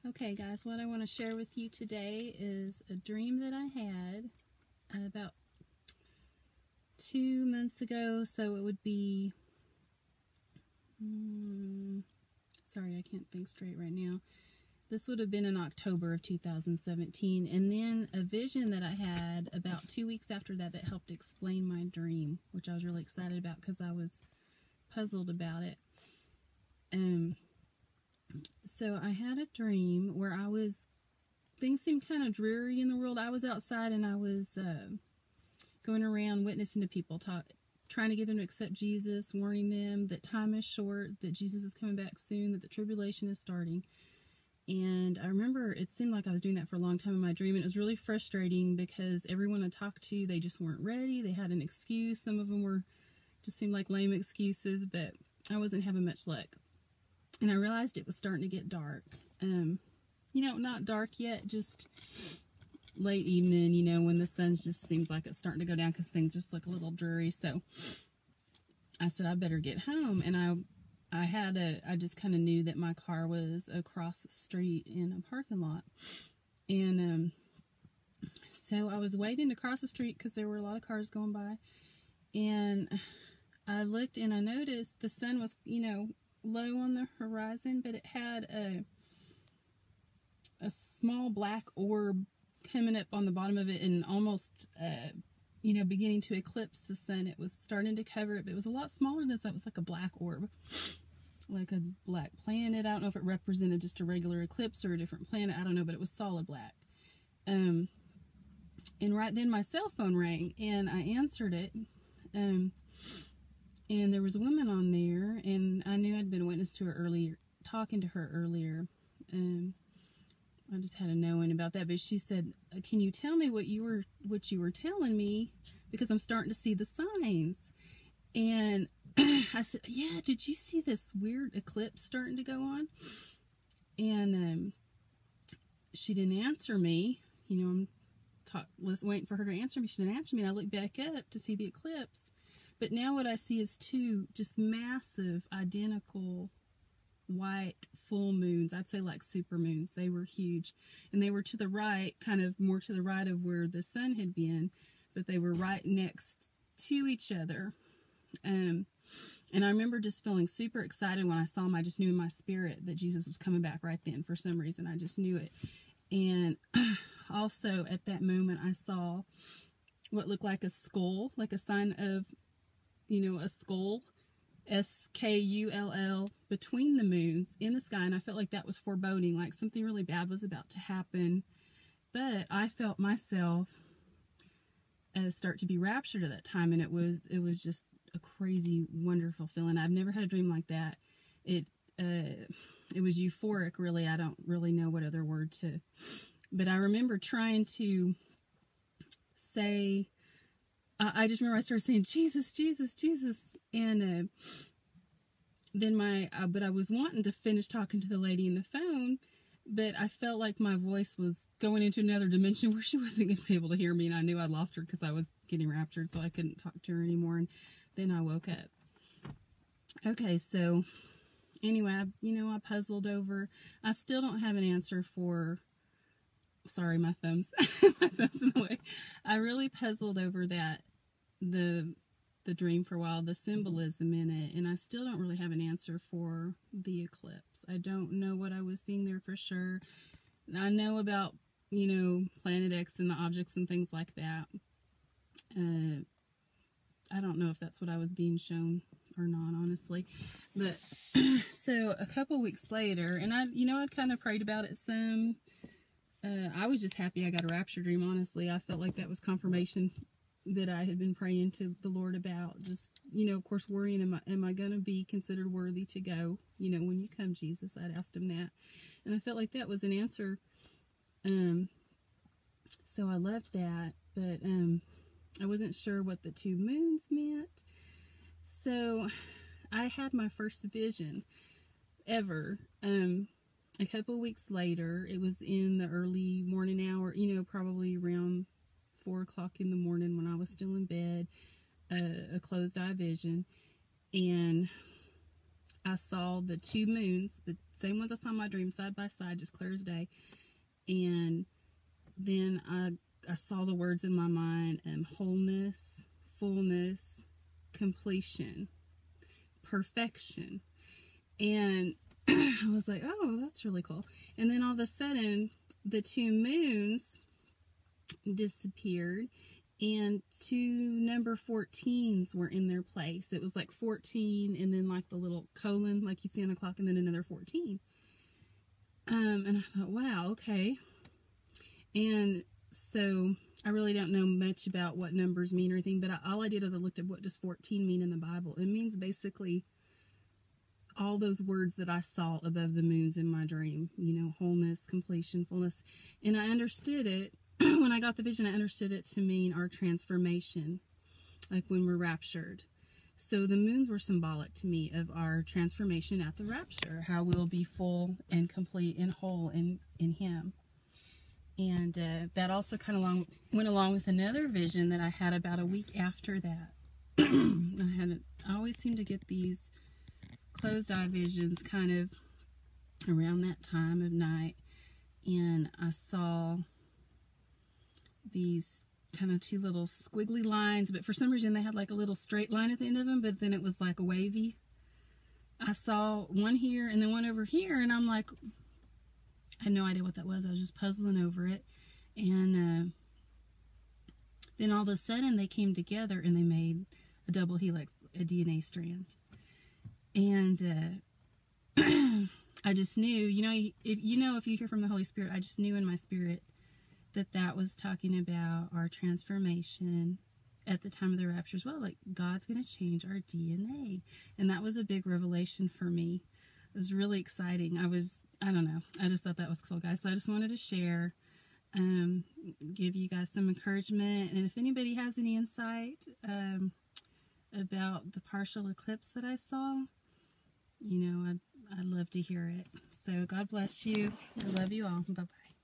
Okay, guys, what I want to share with you today is a dream that I had about 2 months ago. So it would be, sorry, I can't think straight right now. This would have been in October of 2017. And then a vision that I had about 2 weeks after that that helped explain my dream, which I was really excited about because I was puzzled about it. So I had a dream where things seemed kind of dreary in the world. I was outside and I was going around witnessing to people, trying to get them to accept Jesus, warning them that time is short, that Jesus is coming back soon, that the tribulation is starting. And I remember it seemed like I was doing that for a long time in my dream, and it was really frustrating because everyone I talked to, they just weren't ready. They had an excuse. Some of them just seemed like lame excuses, but I wasn't having much luck. And I realized it was starting to get dark. Not dark yet, just late evening, when the sun just seems like it's starting to go down because things just look a little dreary. So I said, I better get home. And I just kind of knew that my car was across the street in a parking lot. And so I was waiting to cross the street because there were a lot of cars going by. And I looked and I noticed the sun was, low on the horizon, but it had a small black orb coming up on the bottom of it and almost, beginning to eclipse the sun. It was starting to cover it, but it was a lot smaller than that. It was like a black orb, like a black planet. I don't know if it represented just a regular eclipse or a different planet. I don't know, but it was solid black. And right then my cell phone rang and I answered it. And there was a woman on there, and I knew I'd been a witness to her earlier, talking to her earlier. I just had a knowing about that, but she said, "Can you tell me what you were telling me? Because I'm starting to see the signs." And I said, "Yeah, did you see this weird eclipse starting to go on?" And she didn't answer me. I'm waiting for her to answer me. She didn't answer me, and I looked back up to see the eclipse. But now what I see is two just massive, identical, white full moons. I'd say like super moons. They were huge. And they were to the right, kind of more to the right of where the sun had been. But they were right next to each other. And I remember just feeling super excited when I saw them. I just knew in my spirit that Jesus was coming back right then. For some reason, I just knew it. And also at that moment, I saw what looked like a skull, like a sign of, a skull, skull, between the moons in the sky. And I felt like that was foreboding, like something really bad was about to happen. But I felt myself start to be raptured at that time. And it was just a crazy, wonderful feeling. I've never had a dream like that. It was euphoric, really. I don't really know what other word but I remember trying to say, I just remember I started saying, "Jesus, Jesus, Jesus." And then but I was wanting to finish talking to the lady in the phone, but I felt like my voice was going into another dimension where she wasn't going to be able to hear me. And I knew I'd lost her because I was getting raptured, so I couldn't talk to her anymore. And then I woke up. Okay, so anyway, I puzzled over. I still don't have an answer for, sorry, my thumb's, my thumb's in the way. I really puzzled over that, the dream for a while, the symbolism in it, and I still don't really have an answer for the eclipse. I don't know what I was seeing there for sure. I know about, Planet X and the objects and things like that. I don't know if that's what I was being shown or not, honestly. But so a couple weeks later, and I'd kind of prayed about it some. I was just happy I got a rapture dream, honestly. I felt like that was confirmation that I had been praying to the Lord about. Just, of course, worrying, am I going to be considered worthy to go, when you come, Jesus? I'd asked him that. And I felt like that was an answer. So I loved that, but I wasn't sure what the two moons meant. So I had my first vision ever. A couple weeks later, it was in the early morning hour, probably around 4 o'clock in the morning when I was still in bed, a closed eye vision. And I saw the two moons, the same ones I saw in my dream, side by side, just clear as day. And then I saw the words in my mind, wholeness, fullness, completion, perfection. And I was like, oh, that's really cool. And then all of a sudden, the 2 moons disappeared, and 2 number 14s were in their place. It was like 14, and then like the little colon, like you'd see on a clock, and then another 14. And I thought, wow, okay. And so I really don't know much about what numbers mean or anything, but all I did is I looked at what does 14 mean in the Bible. It means basically all those words that I saw above the moons in my dream, you know, wholeness, completion, fullness. And I understood it. When I got the vision, I understood it to mean our transformation, like when we're raptured. So the moons were symbolic to me of our transformation at the rapture, how we'll be full and complete and whole in Him. And that also kind of went along with another vision that I had about a week after that. I always seem to get these closed eye visions kind of around that time of night, and I saw these kind of 2 little squiggly lines, but for some reason they had like a little straight line at the end of them, but then it was like a wavy. I saw one here and then one over here, and I'm like, I had no idea what that was. I was just puzzling over it. And then all of a sudden they came together and they made a double helix, a DNA strand. And I just knew, if you hear from the Holy Spirit, I just knew in my spirit that was talking about our transformation at the time of the rapture as well. Like, God's going to change our DNA. And that was a big revelation for me. It was really exciting. I don't know. I just thought that was cool, guys. So I just wanted to share, give you guys some encouragement. And if anybody has any insight about the partial eclipse that I saw, I'd love to hear it. So God bless you. I love you all. Bye-bye.